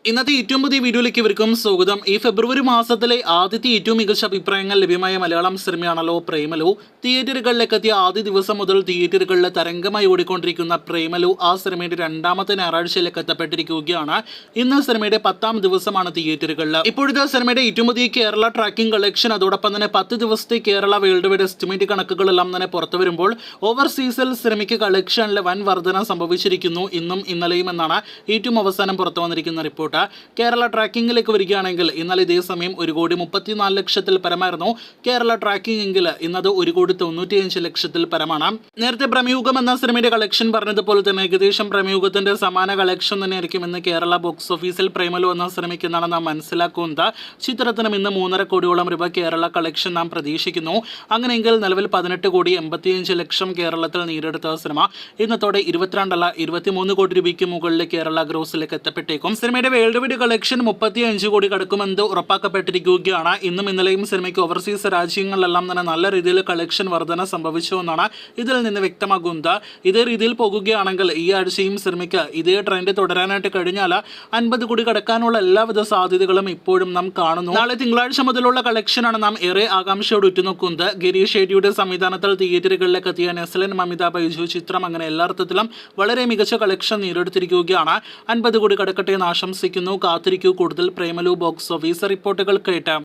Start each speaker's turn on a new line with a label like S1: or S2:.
S1: ഇന്നത്തെ ഏറ്റവും പുതിയ വീഡിയോയിലേക്ക് ഇവർക്കും സ്വാഗതം. ഈ ഫെബ്രുവരി മാസത്തിലെ ആദ്യത്തെ ഏറ്റവും മികച്ച അഭിപ്രായങ്ങൾ ലഭ്യമായ മലയാളം സിനിമയാണല്ലോ പ്രേമലു. തിയേറ്ററുകളിലേക്ക് എത്തിയ ആദ്യ ദിവസം മുതൽ തിയേറ്ററുകളിൽ തരംഗമായി ഓടിക്കൊണ്ടിരിക്കുന്ന പ്രേമലു ആ സിനിമയുടെ രണ്ടാമത്തെ ഞായറാഴ്ചയിലേക്ക് എത്തപ്പെട്ടിരിക്കുകയാണ്. ഇന്ന് സിനിമയുടെ 10ാം ദിവസമാണ് തിയേറ്ററുകളിൽ. ഇപ്പോഴത്തെ സിനിമയുടെ ഏറ്റവും പുതിയ കേരള ട്രാക്കിംഗ് കളക്ഷൻ, അതോടൊപ്പം തന്നെ 10 ദിവസത്തെ കേരള വേൾഡ് വൈഡ് എസ്റ്റിമേറ്റ് കണക്കുകളെല്ലാം തന്നെ പുറത്തു വരുമ്പോൾ ഓവർസീസിൽ സിനിമയ്ക്ക് കളക്ഷനിൽ വൻ വർധന സംഭവിച്ചിരിക്കുന്നു ഇന്നും ഇന്നലെയും എന്നാണ് ഏറ്റവും അവസാനം പുറത്തു വന്നിരിക്കുന്ന റിപ്പോർട്ട്. കേരള ട്രാക്കിംഗിലേക്ക് വരികയാണെങ്കിൽ ഇന്നലെ ഇതേ സമയം 1,34,00,000 പരമായിരുന്നു കേരള ട്രാക്കിംഗ് എങ്കിൽ ഇന്നത് 1,95,00,000 പരമാണ്. നേരത്തെ പ്രമേയുഗം എന്ന സിനിമയുടെ കളക്ഷൻ പറഞ്ഞതുപോലെ തന്നെ ഏകദേശം പ്രമേയുഗത്തിന്റെ സമാന കളക്ഷൻ തന്നെയായിരിക്കും ഇന്ന് കേരള ബോക്സ് ഓഫീസിൽ പ്രേമലു എന്ന സിനിമയ്ക്ക് എന്നാണ് നാം മനസ്സിലാക്കുന്നത്. ചിത്രത്തിനും ഇന്ന് 3.5 കോടിയോളം രൂപ കേരള കളക്ഷൻ നാം പ്രതീക്ഷിക്കുന്നു. അങ്ങനെയെങ്കിൽ നിലവിൽ 18,85,00,000 കേരളത്തിൽ നേടിയെടുത്ത സിനിമ ഇന്നത്തോടെ 22 23 കോടി രൂപയ്ക്ക് മുകളിൽ കേരള ഗ്രോസിലേക്ക് എത്തപ്പെട്ടേക്കും. സിനിമയുടെ വേൾഡ് വൈഡ് കളക്ഷൻ 35 കോടി കടക്കുമെന്ന് ഉറപ്പാക്കപ്പെട്ടിരിക്കുകയാണ്. ഇന്നും ഇന്നലെയും സിനിമയ്ക്ക് ഓവർസീസ് രാജ്യങ്ങളിലെല്ലാം തന്നെ നല്ല രീതിയിൽ കളക്ഷൻ വർധന സംഭവിച്ചു എന്നാണ് ഇതിൽ നിന്ന് വ്യക്തമാകുന്നത്. ഇതേ രീതിയിൽ പോകുകയാണെങ്കിൽ ഈ ആഴ്ചയും സിനിമയ്ക്ക് ഇതേ ട്രെൻഡ് തുടരാനായിട്ട് കഴിഞ്ഞാൽ 50 കോടി കടക്കാനുള്ള എല്ലാവിധ സാധ്യതകളും ഇപ്പോഴും നാം കാണുന്നു. നാളെ തിങ്കളാഴ്ച മുതലുള്ള കളക്ഷനാണ് നാം ഏറെ ആകാംക്ഷയോട് ഉറ്റുനോക്കുന്നത്. ഗിരീഷ് ഷെഡിയുടെ സംവിധാനത്തിൽ തിയേറ്ററുകളിലേക്ക് എത്തിയ നെസ്ലിൻ മമിത ബൈജു ചിത്രം അങ്ങനെ എല്ലാ അർത്ഥത്തിലും വളരെ മികച്ച കളക്ഷൻ നേടിയെടുത്തിരിക്കുകയാണ്. 50 കോടി കടക്കട്ടെ എന്ന് ആശംസിക്കുന്നു. കാത്തിരിക്കൂ കൂടുതൽ പ്രേമലു ബോക്സ് ഓഫീസ് റിപ്പോർട്ടുകൾ കേട്ട്.